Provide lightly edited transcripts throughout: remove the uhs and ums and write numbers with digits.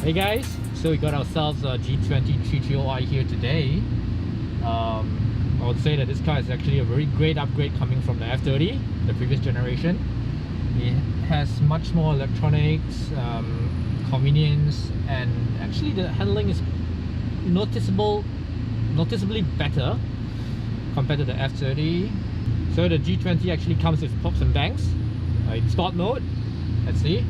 Hey guys, so we got ourselves a G20 330i here today. I would say that this car is actually a very great upgrade coming from the F30, the previous generation. It has much more electronics, convenience, and actually the handling is noticeably better compared to the F30. So the G20 actually comes with pops and bangs in sport mode. Let's see.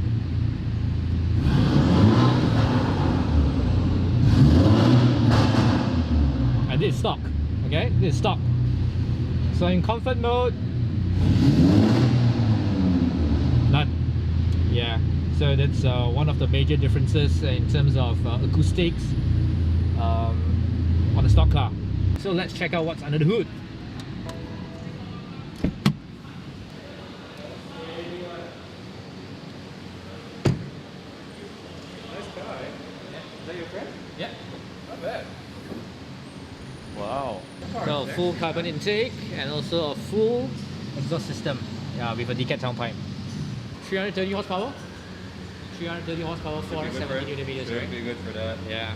And this is stock, okay? This is stock. So in comfort mode, none. Yeah, so that's one of the major differences in terms of acoustics on a stock car. So let's check out what's under the hood. Nice car, eh? Yeah. Is that your friend? Yeah. Not bad. Wow. So full carbon intake and also a full exhaust system, yeah, with a decat tailpipe. 330 horsepower. 330 horsepower, 470 Newton meters, right? Should be good for that. Yeah.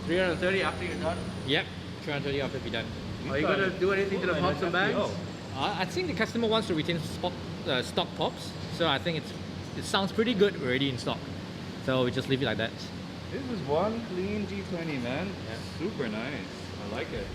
330 after you're done? Yep. 330 after be done. Are you gonna do anything to the pops and bangs? I think the customer wants to retain stock pops, so I think it sounds pretty good already in stock. So we just leave it like that. This is one clean G20, man. Yeah. Super nice. I like it.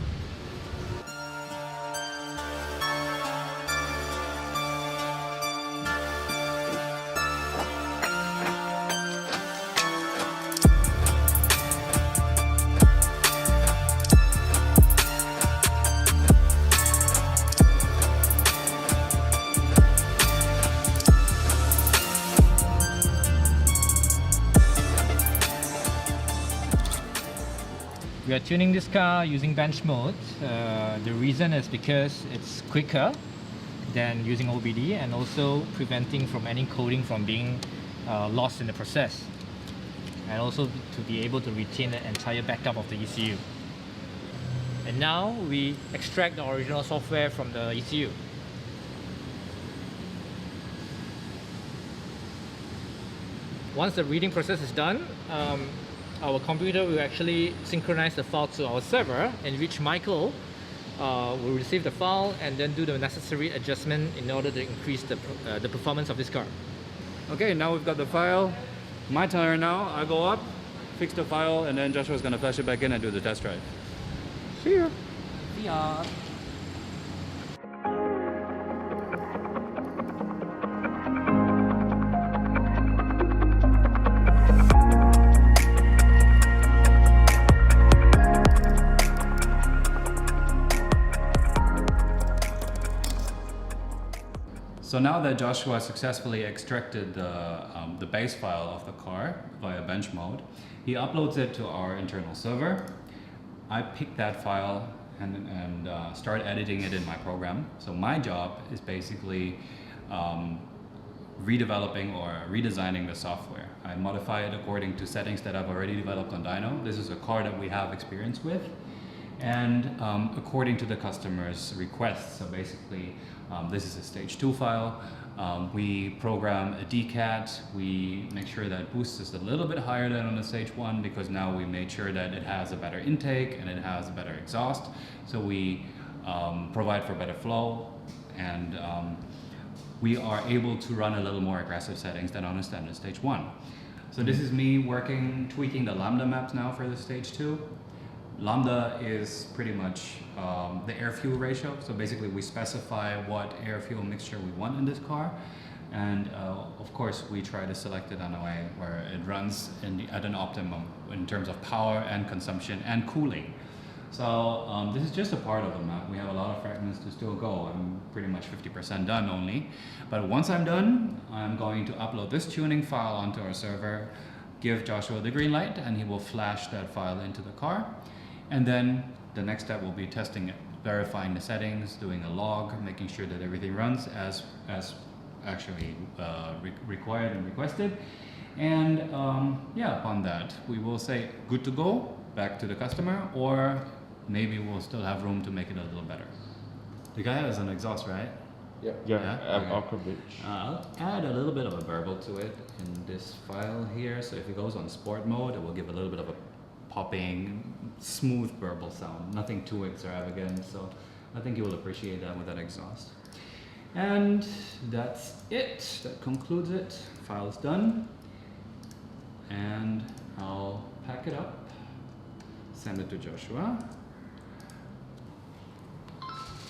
We are tuning this car using bench mode. The reason is because it's quicker than using OBD and also preventing from any coding from being lost in the process, and also to be able to retain the entire backup of the ECU. And now we extract the original software from the ECU. Once the reading process is done, our computer will actually synchronize the file to our server, in which Michael will receive the file and then do the necessary adjustment in order to increase the performance of this car. Okay, now we've got the file. My turn now. I go up, fix the file, and then Joshua's gonna flash it back in and do the test drive. See ya. See ya. So now that Joshua successfully extracted the base file of the car via bench mode, he uploads it to our internal server. I pick that file and start editing it in my program. So my job is basically redeveloping or redesigning the software. I modify it according to settings that I've already developed on Dyno. This is a car that we have experience with. And according to the customer's requests. So basically, this is a stage 2 file. We program a decat. We make sure that boost is a little bit higher than on the stage 1 because now we made sure that it has a better intake and it has a better exhaust. So we provide for better flow, and we are able to run a little more aggressive settings than on a standard stage 1. So this is me tweaking the lambda maps now for the stage 2. Lambda is pretty much the air-fuel ratio. So basically we specify what air-fuel mixture we want in this car. And of course we try to select it in a way where it runs at an optimum in terms of power and consumption and cooling. So this is just a part of the map. We have a lot of fragments to still go. I'm pretty much 50% done only. But once I'm done, I'm going to upload this tuning file onto our server, give Joshua the green light, and he will flash that file into the car. And then the next step will be testing it, verifying the settings, doing a log, making sure that everything runs as actually required and requested. And yeah, upon that, we will say good to go back to the customer, or maybe we'll still have room to make it a little better. The guy has an exhaust, right? Aqua Bridge. I'll add a little bit of a burble to it in this file here. So if it goes on sport mode, it will give a little bit of a popping, smooth burble sound. Nothing too extravagant. So I think you will appreciate that with that exhaust. And that's it. That concludes it. File's done. And I'll pack it up, send it to Joshua.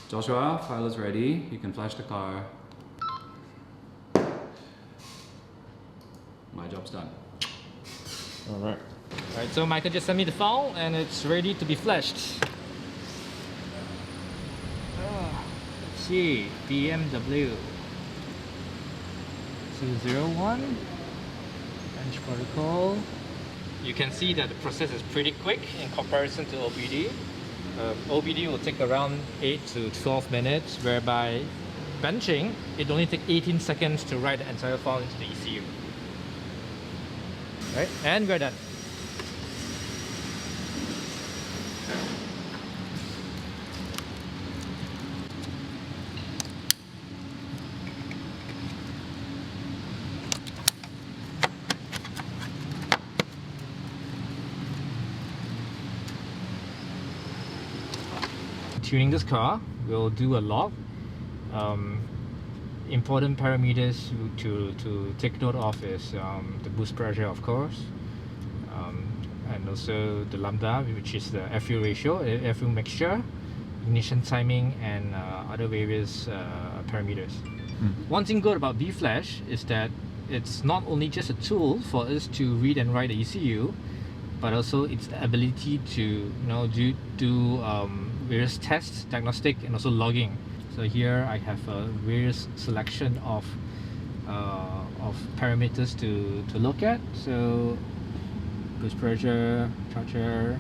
Joshua, file is ready. You can flash the car. My job's done. Alright. Alright, so Michael just sent me the file and it's ready to be flashed. Let's see, BMW 201 bench protocol. You can see that the process is pretty quick in comparison to OBD. OBD will take around 8 to 12 minutes, whereby benching, it only takes 18 seconds to write the entire file into the ECU. Right, and we're done. Tuning this car, we'll do a log. Important parameters to take note of is the boost pressure, of course, and also the lambda, which is the air fuel ratio, air fuel mixture, ignition timing, and other various parameters. One thing good about B-Flash is that it's not only just a tool for us to read and write the ECU, but also its ability to do various tests, diagnostic, and also logging. So here I have a various selection of parameters to look at. So boost pressure, charger,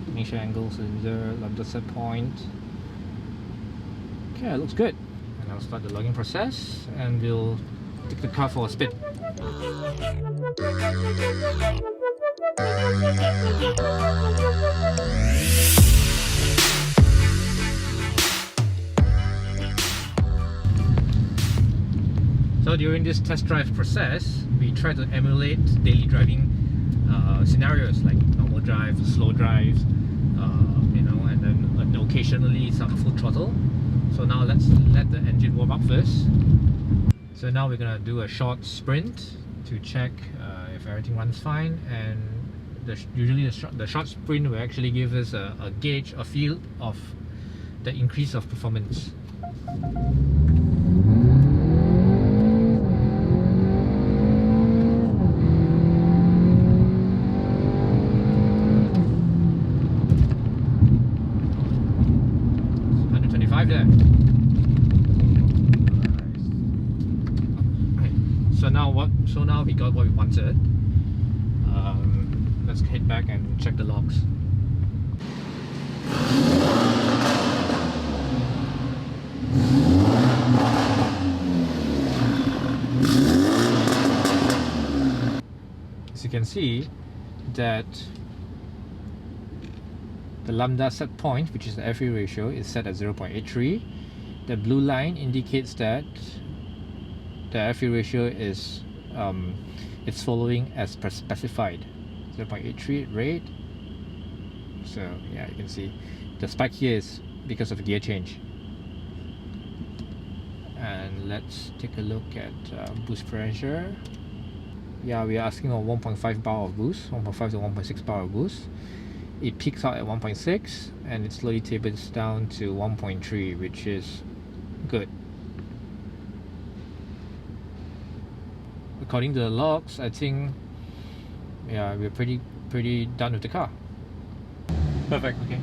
ignition angle, cylinder, lambda set point. Okay, it looks good. And I'll start the logging process and we'll take the car for a spin. So during this test drive process, we try to emulate daily driving scenarios like normal drive, slow drives, and then occasionally some full throttle. So now let's let the engine warm up first. So now we're gonna do a short sprint to check if everything runs fine, and usually the short sprint will actually give us a gauge, a feel of the increase of performance. There. So now we got what we wanted. Let's head back and check the logs. As you can see that the lambda set point, which is the air fuel ratio, is set at 0.83. The blue line indicates that the air fuel ratio is it's following as per specified, 0.83 rate. So yeah, you can see the spike here is because of the gear change. And let's take a look at boost pressure. Yeah, we are asking for 1.5 bar of boost, 1.5 to 1.6 bar of boost. It peaks out at 1.6 and it slowly tapers down to 1.3, which is good. According to the logs, I think we're pretty done with the car. Perfect. Okay.